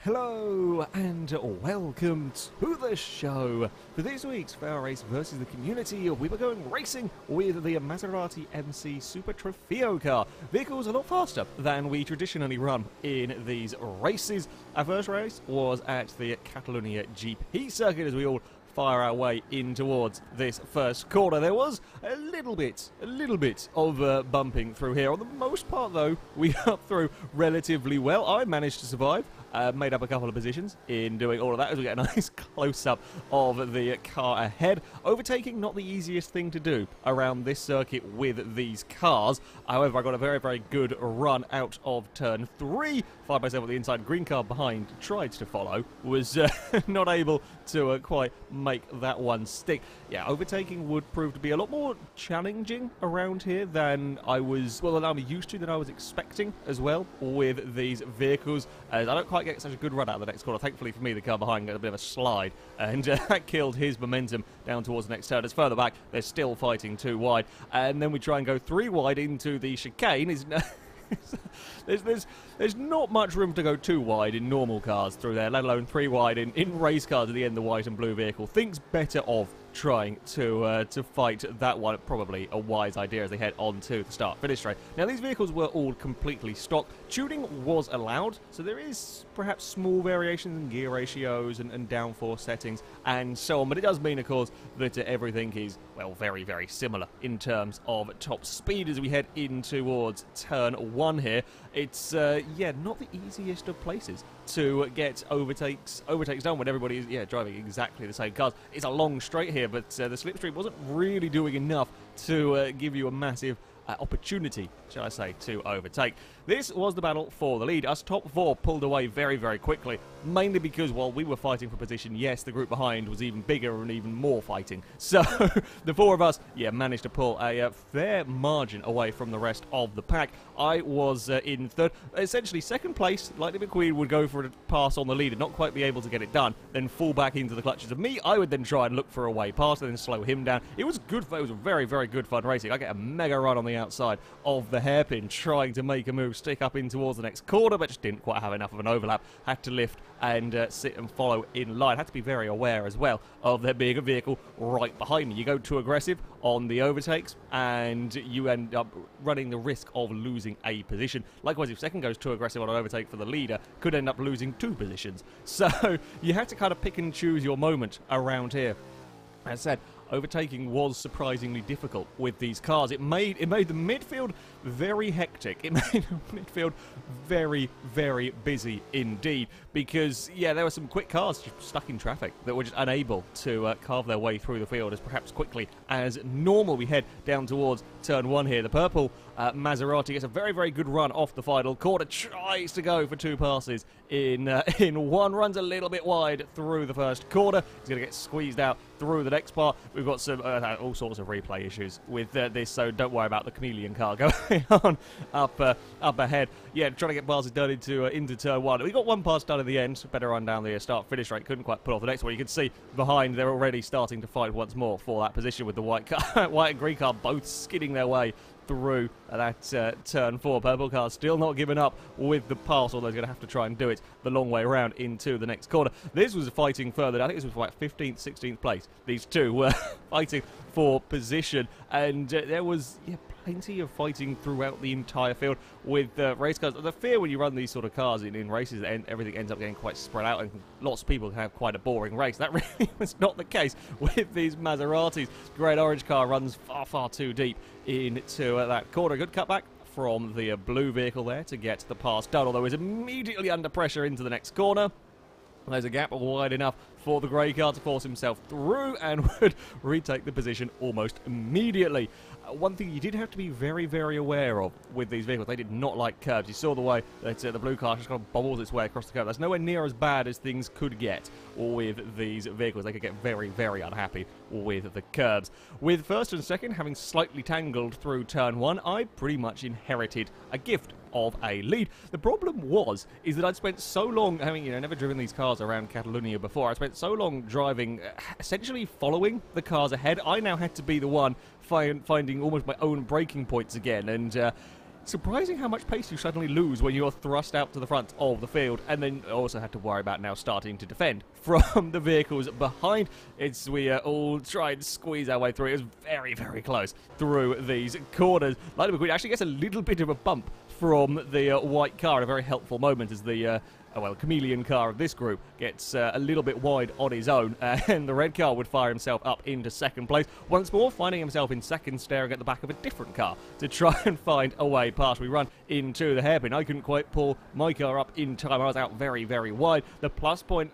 Hello and welcome to the show. For this week's FailRace versus the community, we were going racing with the Maserati MC Super Trofeo car. Vehicles a lot faster than we traditionally run in these races. Our first race was at the Catalonia GP circuit as we all fire our way in towards this first corner. There was a little bit of bumping through here. On the most part, though, we got through relatively well. I managed to survive. Made up a couple of positions in doing all of that as we get a nice close-up of the car ahead. Overtaking, not the easiest thing to do around this circuit with these cars. However, I got a very good run out of turn 3. Fired myself with the inside. Green car behind tried to follow. Was not able to quite make that one stick. Yeah, overtaking would prove to be a lot more challenging around here than I was, well, than I'm used to, than I was expecting as well with these vehicles. As I don't quite get such a good run out of the next corner. Thankfully for me, the car behind got a bit of a slide, and that killed his momentum down towards the next turn. As further back, they're still fighting 2 wide, and then we try and go 3 wide into the chicane. There's not much room to go 2 wide in normal cars through there, let alone 3 wide in race cars at the end of the white and blue vehicle. Thinks better of trying to fight that one. Probably a wise idea as they head on to the start-finish straight. Now, these vehicles were all completely stock. Tuning was allowed, so there is perhaps small variations in gear ratios and downforce settings and so on, but it does mean, of course, that everything is, well, very similar in terms of top speed as we head in towards turn 1 here. It's, yeah, not the easiest of places to get overtakes done when everybody is, yeah, driving exactly the same cars. It's a long straight here, but the slipstream wasn't really doing enough to give you a massive opportunity, shall I say, to overtake. This was the battle for the lead. Us top 4 pulled away very quickly, mainly because while we were fighting for position, yes, the group behind was even bigger and even more fighting. So the 4 of us, yeah, managed to pull a fair margin away from the rest of the pack. I was in 3rd, essentially 2nd place. Lightning McQueen would go for a pass on the lead and not quite be able to get it done, then fall back into the clutches of me. I would then try and look for a way past and then slow him down. It was good. It was a very good fun racing. I get a mega run on the outside of the hairpin, trying to make a move, stick up in towards the next corner, but just didn't quite have enough of an overlap. Had to lift and sit and follow in line. Had to be very aware as well of there being a vehicle right behind me. You go too aggressive on the overtakes and you end up running the risk of losing a position. Likewise, if second goes too aggressive on an overtake for the leader, could end up losing 2 positions. So you have to kind of pick and choose your moment around here. As I said, overtaking was surprisingly difficult with these cars. It made the midfield very hectic. It made the midfield very busy indeed, because, yeah, there were some quick cars just stuck in traffic that were just unable to carve their way through the field as perhaps quickly as normal. We head down towards turn 1 here. The purple Maserati gets a very good run off the final corner, tries to go for 2 passes in one, runs a little bit wide through the first corner. He's going to get squeezed out through the next part. We've got some all sorts of replay issues with this, so don't worry about the chameleon car going on up ahead. Yeah, trying to get passes done into turn 1. We got 1 pass done in the end. Better run down the start-finish rate. Couldn't quite pull off the next one. You can see behind they're already starting to fight once more for that position with the white and green car both skidding their way through that turn 4. Purple car still not giving up with the pass, although he's going to have to try and do it the long way around into the next corner. This was fighting further. I think this was like 15th, 16th place. These 2 were fighting for position, and there was, yeah, plenty of fighting throughout the entire field with race cars. The fear when you run these sort of cars in races, everything ends up getting quite spread out and lots of people can have quite a boring race. That really was not the case with these Maseratis. Great orange car runs far too deep into that corner. Good cutback from the blue vehicle there to get the pass done, although he's immediately under pressure into the next corner. There's a gap wide enough for the grey car to force himself through and would retake the position almost immediately. One thing you did have to be very aware of with these vehicles, they did not like curbs. You saw the way that the blue car just kind of bobbles its way across the curb. That's nowhere near as bad as things could get with these vehicles. They could get very unhappy with the curbs. With first and second having slightly tangled through turn 1, I pretty much inherited a gift of a lead. The problem is that I'd spent so long, having, never driven these cars around Catalonia before. I spent so long driving, essentially following the cars ahead. I now had to be the one finding almost my own braking points again, and surprising how much pace you suddenly lose when you're thrust out to the front of the field, and then also had to worry about now starting to defend from the vehicles behind. We all try and squeeze our way through. It was very, very close through these corners. Lightning McQueen actually gets a little bit of a bump from the white car at a very helpful moment as the chameleon car of this group gets a little bit wide on his own, and the red car would fire himself up into second place, once more finding himself in second, staring at the back of a different car to try and find a way past. We run into the hairpin. I couldn't quite pull my car up in time. I was out very, very wide. The plus point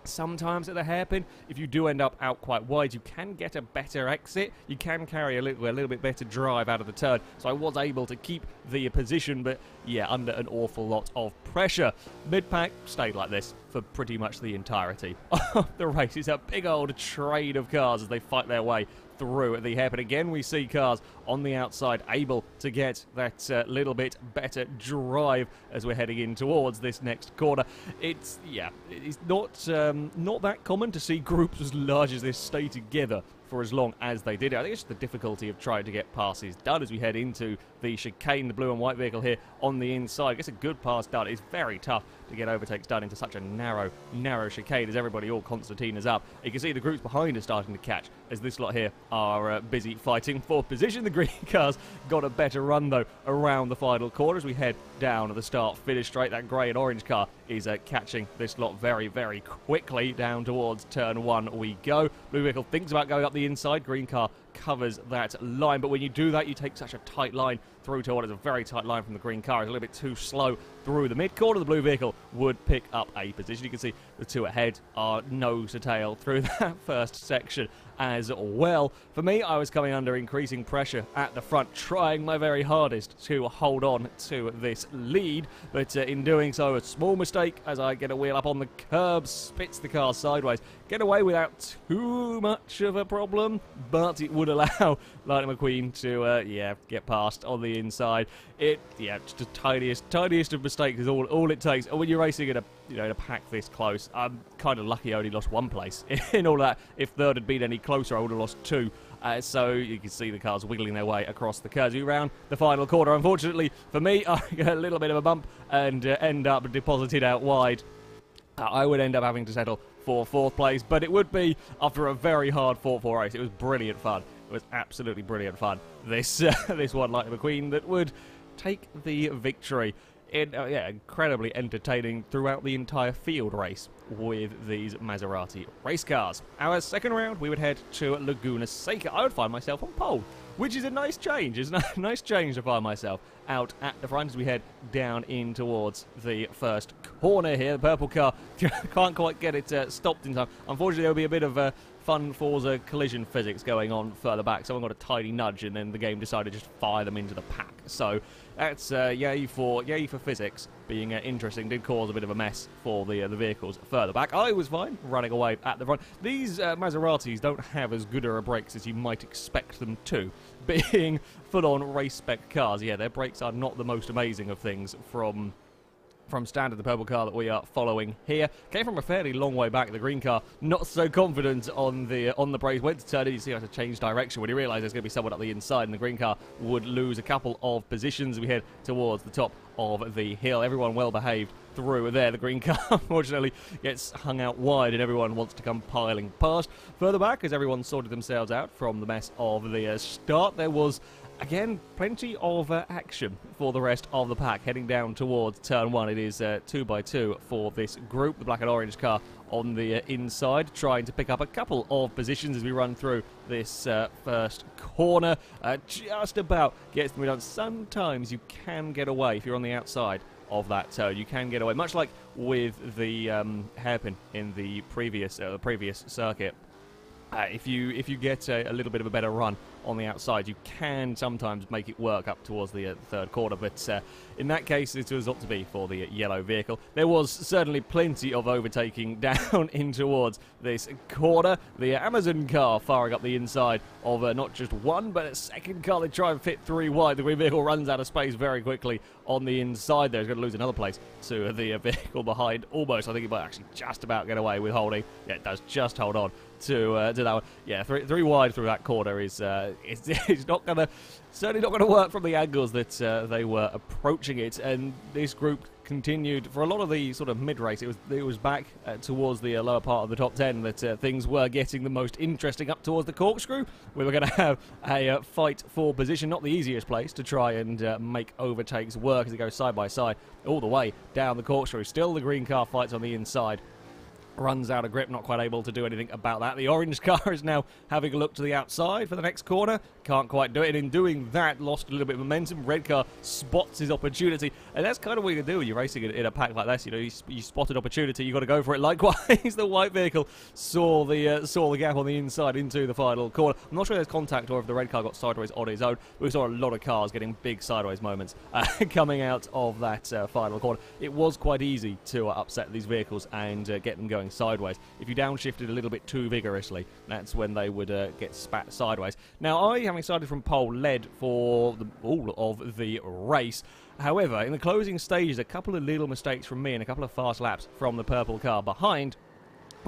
sometimes at the hairpin, if you do end up out quite wide, you can get a better exit. You can carry a little bit better drive out of the turn. So I was able to keep the position, but yeah, under an awful lot of pressure. Mid-pack stayed like this for pretty much the entirety of the race. It's a big old train of cars as they fight their way through the hairpin. Again, we see cars on the outside able to get that little bit better drive as we're heading in towards this next corner. It's not that common to see groups as large as this stay together for as long as they did. I think it's just the difficulty of trying to get passes done as we head into the chicane. The blue and white vehicle here on the inside gets a good pass done. It's very tough to get overtakes done into such a narrow chicane as everybody, all Constantine, is up. You can see the groups behind are starting to catch as this lot here are busy fighting for position. The green cars got a better run though around the final corner as we head down to the start-finish straight. That grey and orange car is catching this lot very, very quickly. Down towards turn one we go. Blue vehicle thinks about going up the inside. Green car covers that line, but when you do that, you take such a tight line through to what is a very tight line from the green car. It's a little bit too slow through the mid-corner. The blue vehicle would pick up a position. You can see the two ahead are nose to tail through that first section as well. For me, I was coming under increasing pressure at the front, trying my very hardest to hold on to this lead, but in doing so, a small mistake as I get a wheel up on the curb, spits the car sideways. Get away without too much of a problem, but it would allow Lightning McQueen to get past on the inside. Just the tiniest of mistakes is all it takes. And when you're racing in a pack this close, I'm kind of lucky I only lost one place in all that. If third had been any closer, I would have lost two. So you can see the cars wiggling their way across the curves. We round the final corner. Unfortunately for me, I get a little bit of a bump and end up deposited out wide. I would end up having to settle for fourth place, but it would be after a very hard fought-for race. It was brilliant fun. It was absolutely brilliant fun. This one, Lightning McQueen, that would take the victory. Incredibly entertaining throughout the entire field race with these Maserati race cars. Our second round, we would head to Laguna Seca. I would find myself on pole, which is a nice change. It's a nice change to find myself out at the front as we head down in towards the first corner here. The purple car can't quite get it stopped in time. Unfortunately, there'll be a bit of fun Forza collision physics going on further back. Someone got a tiny nudge and then the game decided to just fire them into the pack. So that's yay for physics being interesting. Did cause a bit of a mess for the vehicles further back. I was fine running away at the front. These Maseratis don't have as good a brakes as you might expect them to, being full-on race spec cars. Yeah, their brakes are not the most amazing of things from standard. The purple car that we are following here came from a fairly long way back. The green car not so confident on the brakes, went to turn in. You see how to change direction when he realised there's going to be someone up the inside, and the green car would lose a couple of positions. We head towards the top of the hill. Everyone well behaved through there. The green car unfortunately gets hung out wide and everyone wants to come piling past. Further back, as everyone sorted themselves out from the mess of the start, there was again plenty of action for the rest of the pack heading down towards turn one. It is 2x2 for this group. The black and orange car on the inside trying to pick up a couple of positions as we run through this first corner. Just about gets them done. Sometimes you can get away if you're on the outside of that turn. You can get away, much like with the hairpin in the previous circuit. If you get a little bit of a better run on the outside, you can sometimes make it work up towards the third corner, but in that case it was not to be for the yellow vehicle. There was certainly plenty of overtaking down in towards this corner. The Amazon car firing up the inside of not just one, but a second car. They try and fit three wide. The green vehicle runs out of space very quickly on the inside there. He's going to lose another place to the vehicle behind almost. I think he might actually just about get away with holding. Yeah, it does just hold on to that one. Yeah, three wide through that corner is it's not gonna certainly not gonna work from the angles that they were approaching it, and this group continued for a lot of the sort of mid-race. It was back towards the lower part of the top 10 that things were getting the most interesting. Up towards the corkscrew, we were going to have a fight for position, not the easiest place to try and make overtakes work as it goes side by side all the way down the corkscrew. Still the green car fights on the inside. Runs out of grip, not quite able to do anything about that. The orange car is now having a look to the outside for the next corner. Can't quite do it, and in doing that, lost a little bit of momentum. Red car spots his opportunity, and that's kind of what you can do when you're racing in a pack like this. You know, you spotted opportunity, you got to go for it. Likewise, the white vehicle saw the gap on the inside into the final corner. I'm not sure there's contact or if the red car got sideways on his own, but we saw a lot of cars getting big sideways moments coming out of that final corner. It was quite easy to upset these vehicles and get them going sideways. If you downshifted a little bit too vigorously, that's when they would get spat sideways. Now, I, having started from pole, led for all of the race. However, in the closing stages, a couple of little mistakes from me and a couple of fast laps from the purple car behind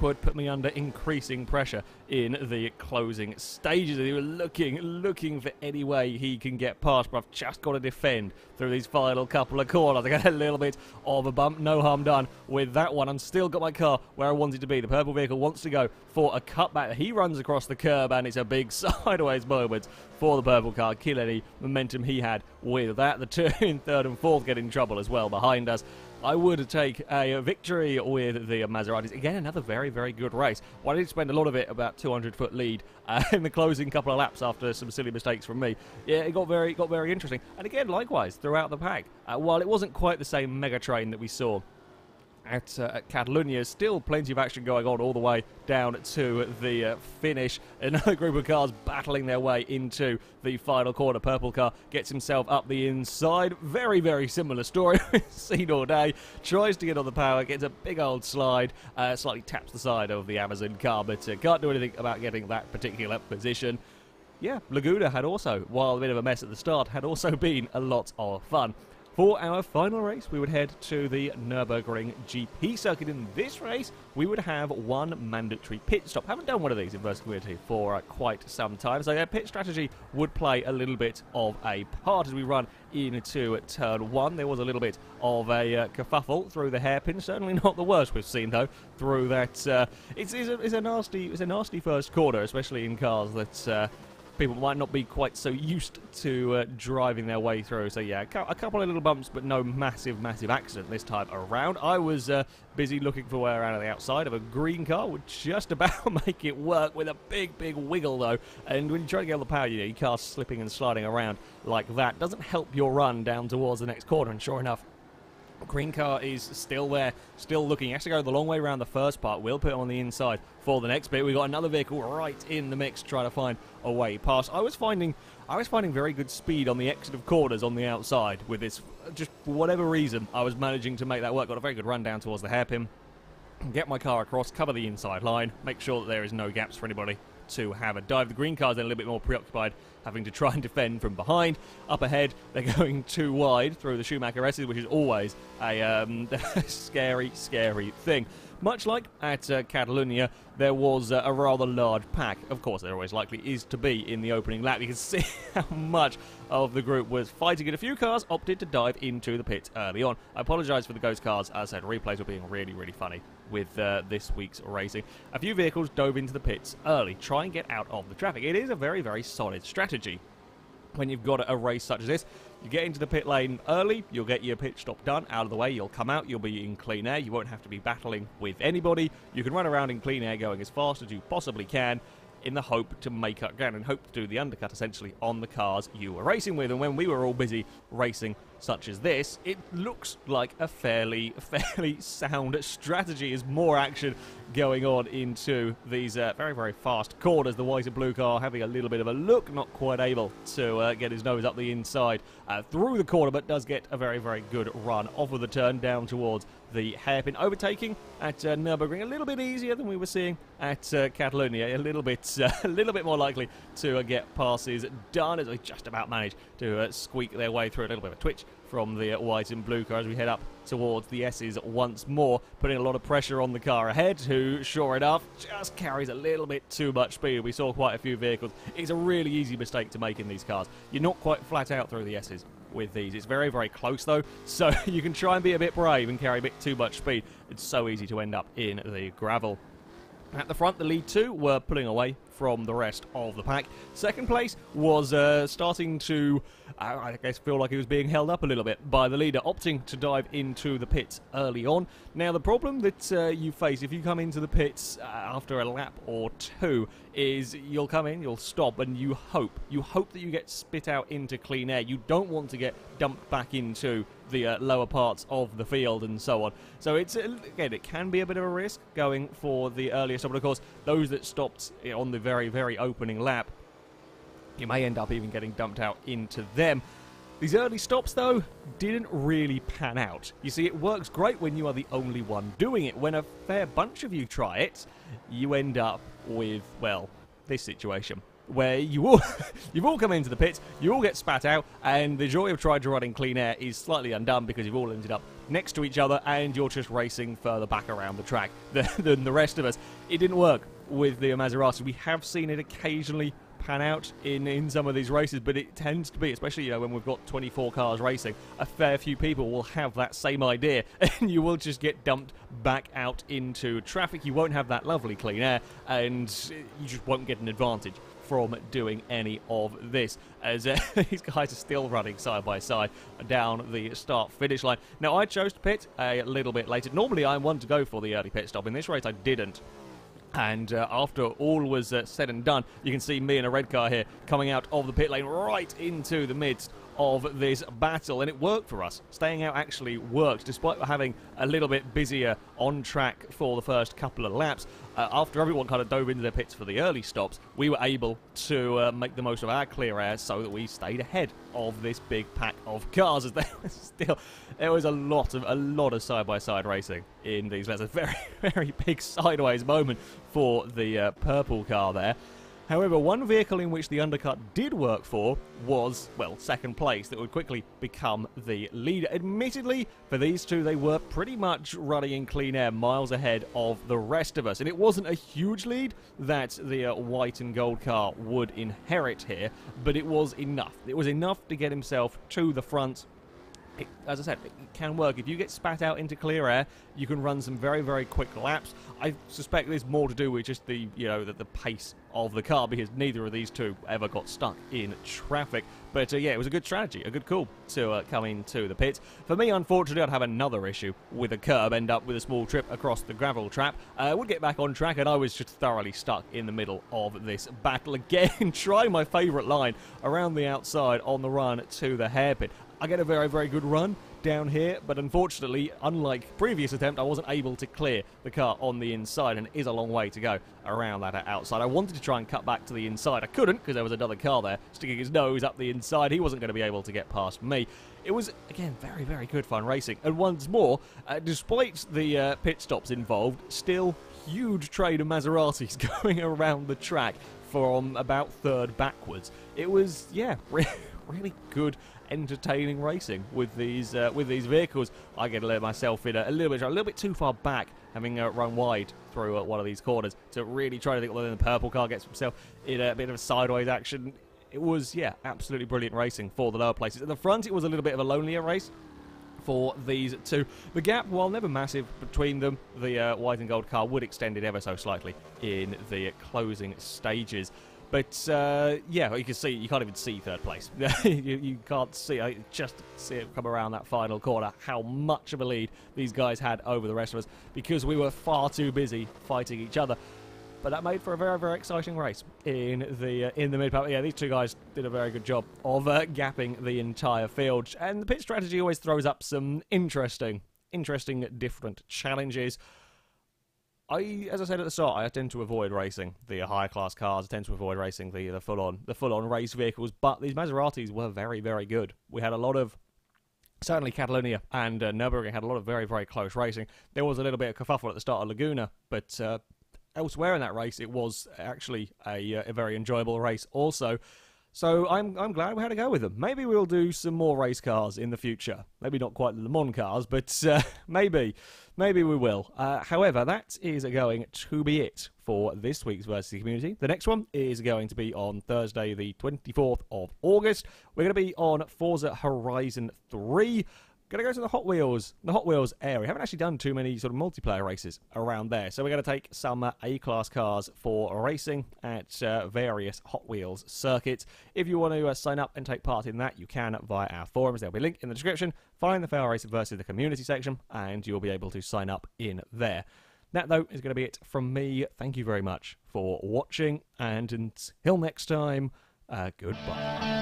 would put me under increasing pressure in the closing stages. He was looking for any way he can get past, but I've just got to defend through these final couple of corners. I got a little bit of a bump, no harm done with that one. I'm still got my car where I want it to be. The purple vehicle wants to go for a cutback. He runs across the curb, and it's a big sideways moment for the purple car. Kill any momentum he had with that. The two in third and fourth get in trouble as well behind us. I would take a victory with the Maseratis. Again, another very, very good race. Well, I did spend a lot of it about 200-foot lead in the closing couple of laps after some silly mistakes from me. Yeah, it got very interesting. And again, likewise, throughout the pack. While it wasn't quite the same mega train that we saw at Catalunya, still plenty of action going on all the way down to the finish. Another group of cars battling their way into the final corner. Purple car gets himself up the inside. Very, very similar story we've seen all day. Tries to get on the power, gets a big old slide, slightly taps the side of the Amazon car, but can't do anything about getting that particular position. Yeah, Laguna had also, while a bit of a mess at the start, had also been a lot of fun. For our final race, we would head to the Nürburgring GP circuit. In this race, we would have one mandatory pit stop. Haven't done one of these in Versus Community for quite some time, so pit strategy would play a little bit of a part as we run into turn one. There was a little bit of a kerfuffle through the hairpin. Certainly not the worst we've seen, though, through that. It's a nasty first corner, especially in cars that people might not be quite so used to driving their way through. So yeah, a couple of little bumps, but no massive accident this time around. I was busy looking for way around on the outside of a green car. Would just about make it work with a big wiggle though. And when you try to get on the power, your car's slipping and sliding around like that doesn't help your run down towards the next corner. And sure enough, green car is still there, still looking. He has to go the long way around the first part. We'll put him on the inside for the next bit. We've got another vehicle right in the mix trying to find a way past. I was finding very good speed on the exit of corners on the outside with this. Just for whatever reason, I was managing to make that work. Got a very good run down towards the hairpin. Get my car across, cover the inside line, make sure that there is no gaps for anybody to have a dive. The green car's then a little bit more preoccupied, having to try and defend from behind. Up ahead, they're going too wide through the Schumacher S's, which is always a scary thing. Much like at Catalunya, there was a rather large pack. Of course, there always likely is to be in the opening lap. You can see how much of the group was fighting it. A few cars opted to dive into the pit early on. I apologise for the ghost cars. As I said, replays were being really funny with this week's racing. A few vehicles dove into the pits early, try and get out of the traffic. It is a very solid strategy. When you've got a race such as this, you get into the pit lane early, you'll get your pit stop done, out of the way, you'll come out, you'll be in clean air, you won't have to be battling with anybody, you can run around in clean air going as fast as you possibly can in the hope to make up ground and hope to do the undercut essentially on the cars you were racing with. And when we were all busy racing such as this, it looks like a fairly sound strategy. As more action going on into these very fast corners. The white and blue car having a little bit of a look, not quite able to get his nose up the inside through the corner, but does get a very good run off of the turn down towards the hairpin. Overtaking at Nürburgring a little bit easier than we were seeing at Catalunya. A little bit more likely to get passes done as they just about manage to squeak their way through. A little bit of a twitch from the white and blue car as we head up towards the S's once more, putting a lot of pressure on the car ahead, who, sure enough, just carries a little bit too much speed. We saw quite a few vehicles. It's a really easy mistake to make in these cars. You're not quite flat out through the S's with these. It's very, very close, though, so you can try and be a bit brave and carry a bit too much speed. It's so easy to end up in the gravel. At the front, the lead two were pulling away from the rest of the pack. Second place was starting to, I guess, feel like he was being held up a little bit by the leader, opting to dive into the pits early on. Now, the problem that you face if you come into the pits after a lap or two is you'll come in, you'll stop, and you hope that you get spit out into clean air. You don't want to get dumped back into the lower parts of the field and so on. So it's, again, it can be a bit of a risk going for the earlier stop, but of course, those that stopped on the very, very opening lap, you may end up even getting dumped out into them. These early stops, though, didn't really pan out. You see, it works great when you are the only one doing it. When a fair bunch of you try it, you end up with, well, this situation, where you all you've all come into the pits, you all get spat out, and the joy of trying to run in clean air is slightly undone because you've all ended up next to each other and you're just racing further back around the track than the rest of us. It didn't work with the Maserati. We have seen it occasionally pan out in some of these races, but it tends to be, especially, you know, when we've got 24 cars racing, a fair few people will have that same idea and you will just get dumped back out into traffic. You won't have that lovely clean air and you just won't get an advantage from doing any of this, as these guys are still running side by side down the start-finish line. Now, I chose to pit a little bit later. Normally, I'm one to go for the early pit stop. In this race, I didn't. And after all was said and done, you can see me in a red car here coming out of the pit lane right into the midst of this battle, and it worked for us. Staying out actually worked, despite having a little bit busier on track for the first couple of laps. After everyone kind of dove into their pits for the early stops, we were able to make the most of our clear air so that we stayed ahead of this big pack of cars. As there was a lot of side-by-side racing in these. There's a very, very big sideways moment for the purple car there. However, one vehicle in which the undercut did work for was, well, second place. That would quickly become the leader. Admittedly, for these two, they were pretty much running in clean air miles ahead of the rest of us. And it wasn't a huge lead that the white and gold car would inherit here, but it was enough. It was enough to get himself to the front. As I said, it can work. If you get spat out into clear air, you can run some very, very quick laps. I suspect there's more to do with just the, you know, the pace of the car, because neither of these two ever got stuck in traffic. But yeah, it was a good strategy, a good call to come into the pits. For me, unfortunately, I'd have another issue with a curb, end up with a small trip across the gravel trap. I would get back on track, and I was just thoroughly stuck in the middle of this battle again, trying my favourite line around the outside on the run to the hairpin. I get a very, very good run down here, but unfortunately, unlike previous attempt, I wasn't able to clear the car on the inside, and it is a long way to go around that outside. I wanted to try and cut back to the inside. I couldn't, because there was another car there sticking his nose up the inside. He wasn't going to be able to get past me. It was, again, very, very good fun racing. And once more, despite the pit stops involved, still huge train of Maseratis going around the track from about third backwards. It was, yeah, really good, entertaining racing with these vehicles. I get myself in a little bit too far back, having run wide through one of these corners to really try to think whether the purple car gets himself in a bit of a sideways action. It was, yeah, absolutely brilliant racing for the lower places. At the front, it was a little bit of a lonelier race for these two. The gap, while never massive between them, the white and gold car would extend it ever so slightly in the closing stages. But, yeah, you can see, you can't even see third place. you can't see, I just see it come around that final corner, how much of a lead these guys had over the rest of us, because we were far too busy fighting each other. But that made for a very, very exciting race in the mid-pack. Yeah, these two guys did a very good job of gapping the entire field. And the pit strategy always throws up some interesting, different challenges. As I said at the start, I tend to avoid racing the higher class cars. I tend to avoid racing the full-on race vehicles. But these Maseratis were very, very good. We had a lot of, certainly Catalonia and Nürburgring had a lot of very, very close racing. There was a little bit of kerfuffle at the start of Laguna, but elsewhere in that race, it was actually a very enjoyable race also. So I'm glad we had a go with them. Maybe we'll do some more race cars in the future. Maybe not quite the Le Mans cars, but maybe we will. However, that is going to be it for this week's VSTC Community. The next one is going to be on Thursday, the 24th of August. We're going to be on Forza Horizon 3. Going to go to the Hot Wheels area. Haven't actually done too many sort of multiplayer races around there. So we're going to take some A-class cars for racing at various Hot Wheels circuits. If you want to sign up and take part in that, you can via our forums. There'll be a link in the description. Find the FailRace versus the community section, and you'll be able to sign up in there. That, though, is going to be it from me. Thank you very much for watching, and until next time, goodbye.